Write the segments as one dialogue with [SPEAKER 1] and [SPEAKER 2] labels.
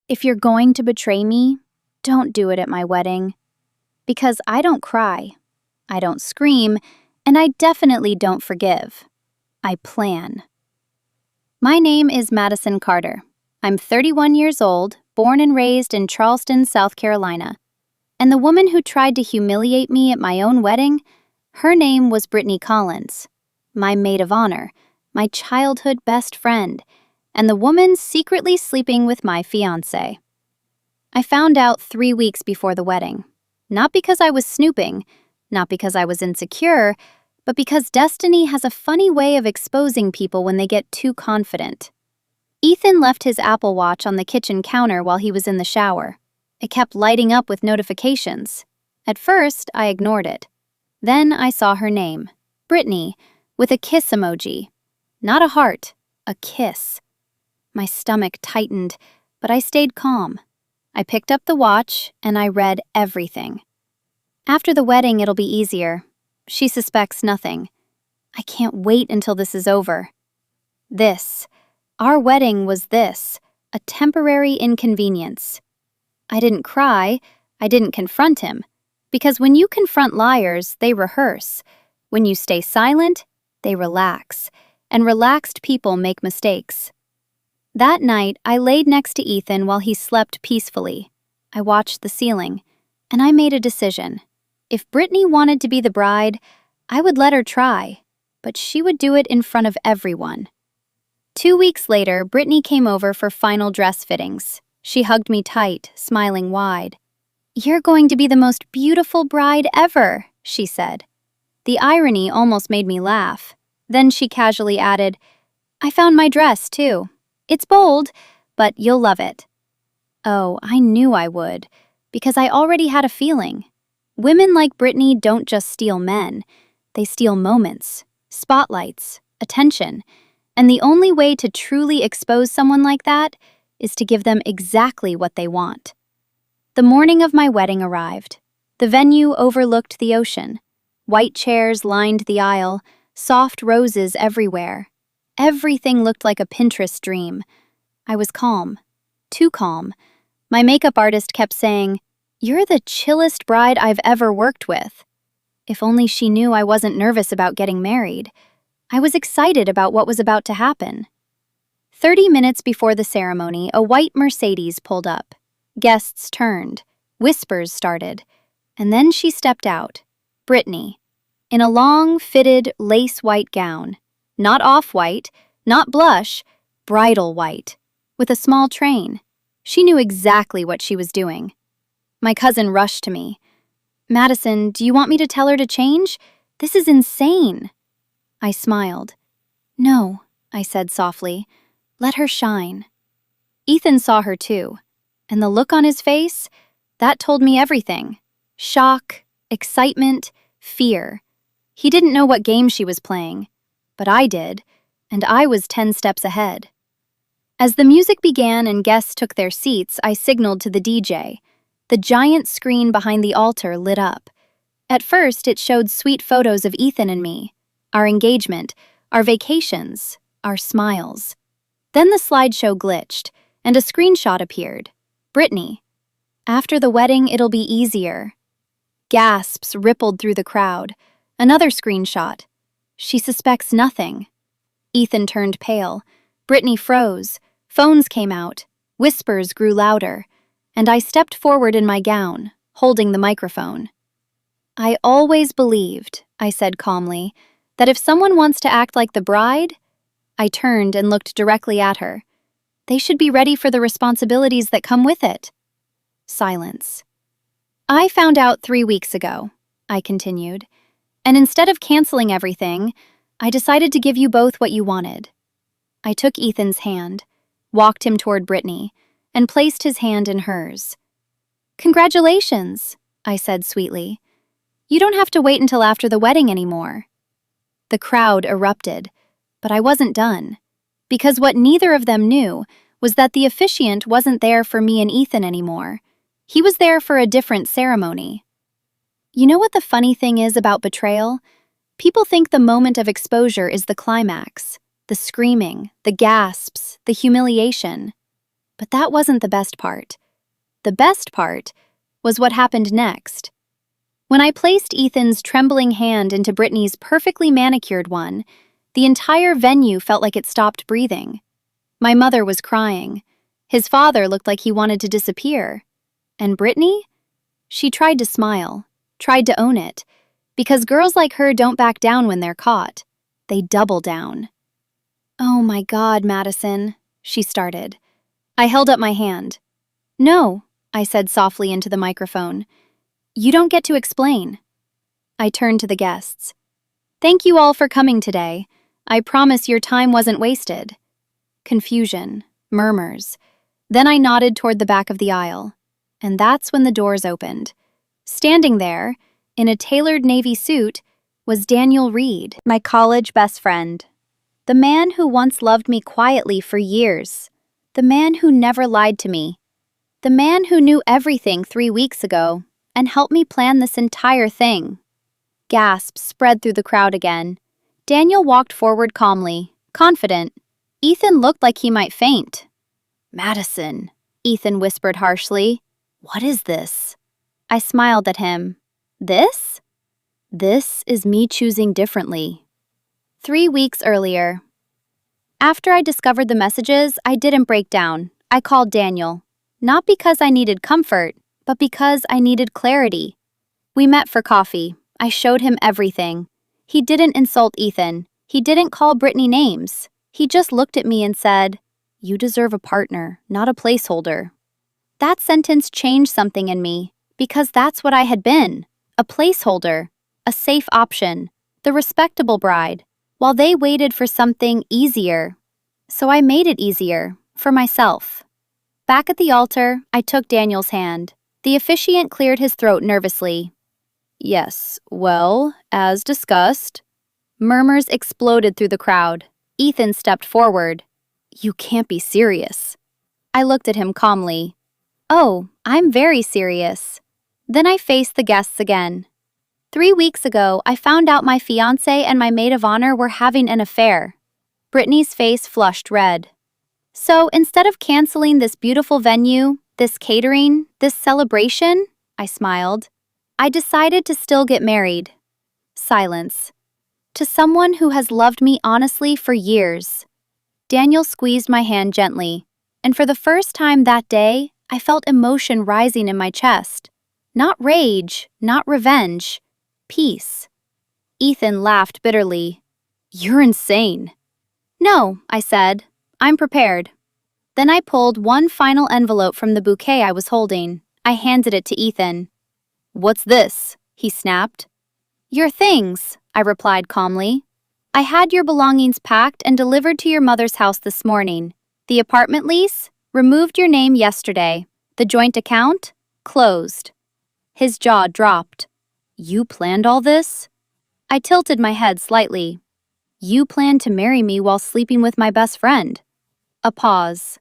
[SPEAKER 1] If you're going to betray me, don't do it at my wedding. Because I don't cry, I don't scream, and I definitely don't forgive. I plan. My name is Madison Carter. I'm 31 years old, born and raised in Charleston, South Carolina. And the woman who tried to humiliate me at my own wedding, her name was Brittany Collins, my maid of honor, my childhood best friend, and the woman secretly sleeping with my fiancé. I found out 3 weeks before the wedding, not because I was snooping, not because I was insecure, but because destiny has a funny way of exposing people when they get too confident. Ethan left his Apple Watch on the kitchen counter while he was in the shower. It kept lighting up with notifications. At first, I ignored it. Then I saw her name, Brittany, with a kiss emoji. Not a heart, a kiss. My stomach tightened, but I stayed calm. I picked up the watch and I read everything. After the wedding, it'll be easier. She suspects nothing. I can't wait until this is over. Our wedding was a temporary inconvenience. I didn't cry, I didn't confront him. Because when you confront liars, they rehearse. When you stay silent, they relax. And relaxed people make mistakes. That night, I laid next to Ethan while he slept peacefully. I watched the ceiling, and I made a decision. If Brittany wanted to be the bride, I would let her try, but she would do it in front of everyone. 2 weeks later, Brittany came over for final dress fittings. She hugged me tight, smiling wide. "You're going to be the most beautiful bride ever," she said. The irony almost made me laugh. Then she casually added, "I found my dress, too. It's bold, but you'll love it." Oh, I knew I would, because I already had a feeling. Women like Brittany don't just steal men. They steal moments, spotlights, attention. And the only way to truly expose someone like that is to give them exactly what they want. The morning of my wedding arrived. The venue overlooked the ocean. White chairs lined the aisle, soft roses everywhere. Everything looked like a Pinterest dream. I was calm. Too calm. My makeup artist kept saying, "You're the chillest bride I've ever worked with." If only she knew I wasn't nervous about getting married. I was excited about what was about to happen. 30 minutes before the ceremony, a white Mercedes pulled up. Guests turned. Whispers started. And then she stepped out. Brittany. In a long, fitted, lace-white gown. Not off-white, not blush, bridal white. With a small train. She knew exactly what she was doing. My cousin rushed to me. "Madison, do you want me to tell her to change? This is insane." I smiled. "No," I said softly. "Let her shine." Ethan saw her too. And the look on his face, that told me everything. Shock, excitement, fear. He didn't know what game she was playing. But I did, and I was 10 steps ahead. As the music began and guests took their seats, I signaled to the DJ. The giant screen behind the altar lit up. At first, it showed sweet photos of Ethan and me, our engagement, our vacations, our smiles. Then the slideshow glitched, and a screenshot appeared. Brittany. "After the wedding, it'll be easier." Gasps rippled through the crowd. Another screenshot. "She suspects nothing." Ethan turned pale. Brittany froze. Phones came out. Whispers grew louder. And I stepped forward in my gown, holding the microphone. "I always believed," I said calmly, "that if someone wants to act like the bride," I turned and looked directly at her, "they should be ready for the responsibilities that come with it." Silence. "I found out 3 weeks ago," I continued, "and instead of canceling everything, I decided to give you both what you wanted." I took Ethan's hand, walked him toward Brittany, and placed his hand in hers. "Congratulations," I said sweetly. "You don't have to wait until after the wedding anymore." The crowd erupted, but I wasn't done. Because what neither of them knew was that the officiant wasn't there for me and Ethan anymore. He was there for a different ceremony. You know what the funny thing is about betrayal? People think the moment of exposure is the climax, the screaming, the gasps, the humiliation. But that wasn't the best part. The best part was what happened next. When I placed Ethan's trembling hand into Brittany's perfectly manicured one, the entire venue felt like it stopped breathing. My mother was crying. His father looked like he wanted to disappear. And Brittany? She tried to smile, tried to own it, because girls like her don't back down when they're caught. They double down. "Oh my God, Madison," she started. I held up my hand. "No," I said softly into the microphone. "You don't get to explain." I turned to the guests. "Thank you all for coming today. I promise your time wasn't wasted." Confusion, murmurs. Then I nodded toward the back of the aisle. And that's when the doors opened. Standing there, in a tailored navy suit, was Daniel Reed, my college best friend. The man who once loved me quietly for years. The man who never lied to me. The man who knew everything 3 weeks ago and helped me plan this entire thing. Gasps spread through the crowd again. Daniel walked forward calmly, confident. Ethan looked like he might faint. "Madison," Ethan whispered harshly. "What is this?" I smiled at him. "This? This is me choosing differently." 3 weeks earlier. After I discovered the messages, I didn't break down. I called Daniel. Not because I needed comfort, but because I needed clarity. We met for coffee. I showed him everything. He didn't insult Ethan. He didn't call Brittany names. He just looked at me and said, "You deserve a partner, not a placeholder." That sentence changed something in me, because that's what I had been. A placeholder, a safe option, the respectable bride, while they waited for something easier. So I made it easier, for myself. Back at the altar, I took Daniel's hand. The officiant cleared his throat nervously. "Yes, well, as discussed." Murmurs exploded through the crowd. Ethan stepped forward. "You can't be serious." I looked at him calmly. "Oh, I'm very serious." Then I faced the guests again. 3 weeks ago, I found out my fiancé and my maid of honor were having an affair. Brittany's face flushed red. "So instead of canceling this beautiful venue, this catering, this celebration," I smiled, "I decided to still get married." Silence. "To someone who has loved me honestly for years." Daniel squeezed my hand gently, and for the first time that day, I felt emotion rising in my chest. Not rage, not revenge. Peace. Ethan laughed bitterly. "You're insane." "No," I said. "I'm prepared." Then I pulled one final envelope from the bouquet I was holding. I handed it to Ethan. "What's this?" he snapped. "Your things," I replied calmly. "I had your belongings packed and delivered to your mother's house this morning. The apartment lease? Removed your name yesterday. The joint account? Closed." His jaw dropped. "You planned all this?" I tilted my head slightly. "You planned to marry me while sleeping with my best friend." A pause.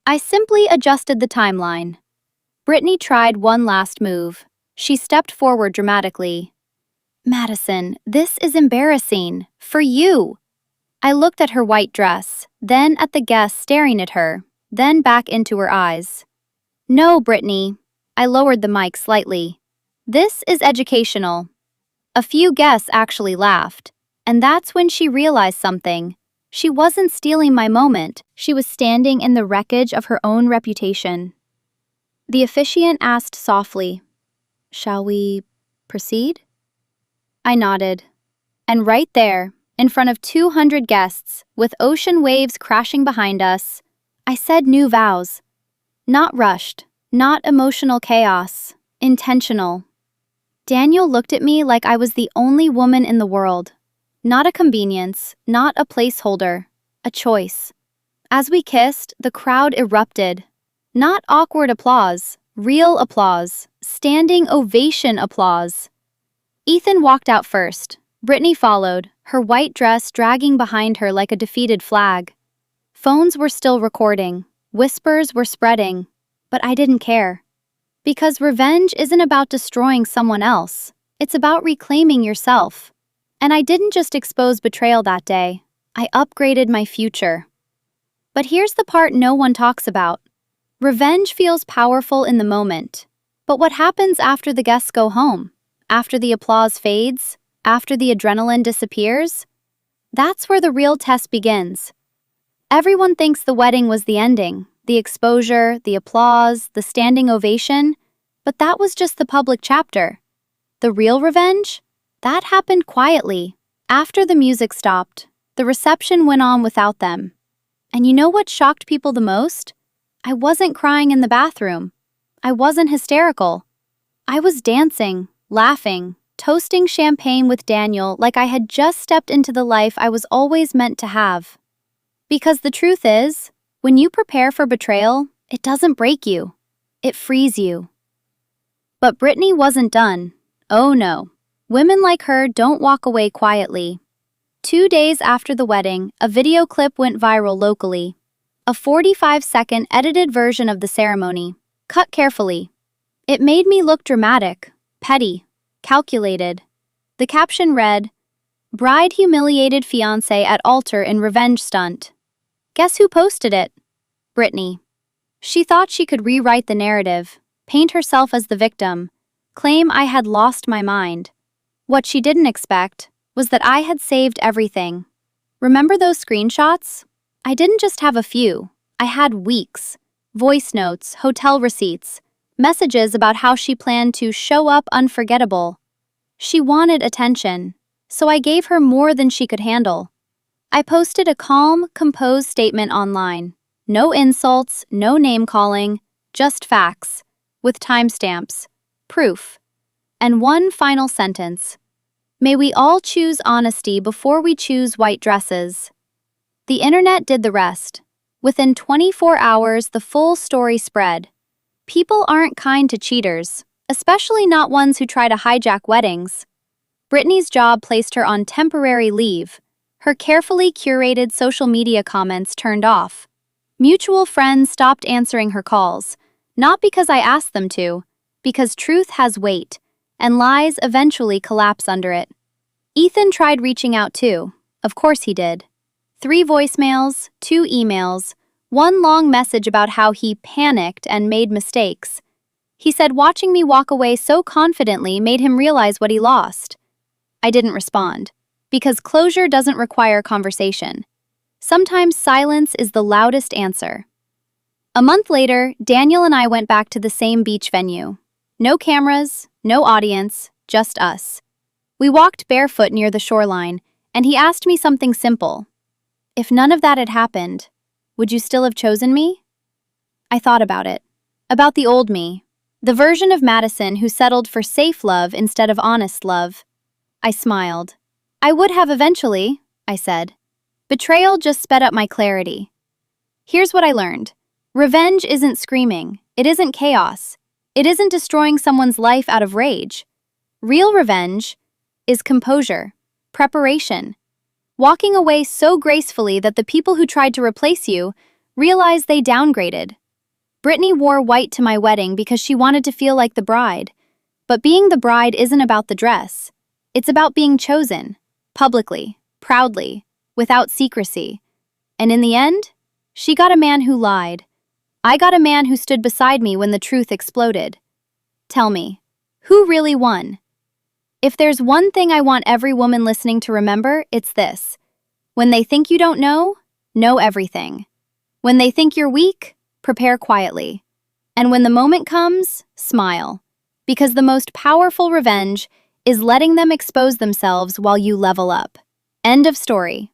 [SPEAKER 1] I simply adjusted the timeline. Brittany tried one last move. She stepped forward dramatically. "Madison, this is embarrassing. For you." I looked at her white dress, then at the guests staring at her, then back into her eyes. "No, Brittany." I lowered the mic slightly. "This is educational." A few guests actually laughed, and that's when she realized something. She wasn't stealing my moment. She was standing in the wreckage of her own reputation. The officiant asked softly, "Shall we proceed?" I nodded. And right there, in front of 200 guests, with ocean waves crashing behind us, I said new vows. Not rushed, not emotional chaos, intentional. Daniel looked at me like I was the only woman in the world. Not a convenience, not a placeholder, a choice. As we kissed, the crowd erupted. Not awkward applause, real applause, standing ovation applause. Ethan walked out first. Brittany followed, her white dress dragging behind her like a defeated flag. Phones were still recording, whispers were spreading, but I didn't care. Because revenge isn't about destroying someone else, it's about reclaiming yourself. And I didn't just expose betrayal that day, I upgraded my future. But here's the part no one talks about. Revenge feels powerful in the moment. But what happens after the guests go home? After the applause fades? After the adrenaline disappears? That's where the real test begins. Everyone thinks the wedding was the ending, the exposure, the applause, the standing ovation, but that was just the public chapter. The real revenge? That happened quietly. After the music stopped, the reception went on without them. And you know what shocked people the most? I wasn't crying in the bathroom. I wasn't hysterical. I was dancing, laughing, toasting champagne with Daniel like I had just stepped into the life I was always meant to have. Because the truth is, when you prepare for betrayal, it doesn't break you. It frees you. But Brittany wasn't done. Oh no. Women like her don't walk away quietly. 2 days after the wedding, a video clip went viral locally. A 45-second edited version of the ceremony, cut carefully. It made me look dramatic, petty, calculated. The caption read, "Bride humiliated fiancé at altar in revenge stunt." Guess who posted it? Brittany. She thought she could rewrite the narrative, paint herself as the victim, claim I had lost my mind. What she didn't expect was that I had saved everything. Remember those screenshots? I didn't just have a few. I had weeks. Voice notes, hotel receipts, messages about how she planned to show up unforgettable. She wanted attention, so I gave her more than she could handle. I posted a calm, composed statement online. No insults, no name-calling, just facts, with timestamps, proof, and one final sentence. May we all choose honesty before we choose white dresses. The internet did the rest. Within 24 hours, the full story spread. People aren't kind to cheaters, especially not ones who try to hijack weddings. Brittany's job placed her on temporary leave. Her carefully curated social media comments turned off. Mutual friends stopped answering her calls, not because I asked them to, because truth has weight, and lies eventually collapse under it. Ethan tried reaching out too. Of course he did. 3 voicemails, 2 emails, 1 long message about how he panicked and made mistakes. He said watching me walk away so confidently made him realize what he lost. I didn't respond, because closure doesn't require conversation. Sometimes silence is the loudest answer. A month later, Daniel and I went back to the same beach venue. No cameras, no audience, just us. We walked barefoot near the shoreline, and he asked me something simple. If none of that had happened, would you still have chosen me? I thought about it. About the old me. The version of Madison who settled for safe love instead of honest love. I smiled. I would have eventually, I said. Betrayal just sped up my clarity. Here's what I learned. Revenge isn't screaming. It isn't chaos. It isn't destroying someone's life out of rage. Real revenge is composure, preparation, walking away so gracefully that the people who tried to replace you realize they downgraded. Brittany wore white to my wedding because she wanted to feel like the bride. But being the bride isn't about the dress. It's about being chosen, publicly, proudly, without secrecy. And in the end, she got a man who lied. I got a man who stood beside me when the truth exploded. Tell me, who really won? If there's one thing I want every woman listening to remember, it's this. When they think you don't know everything. When they think you're weak, prepare quietly. And when the moment comes, smile. Because the most powerful revenge is letting them expose themselves while you level up. End of story.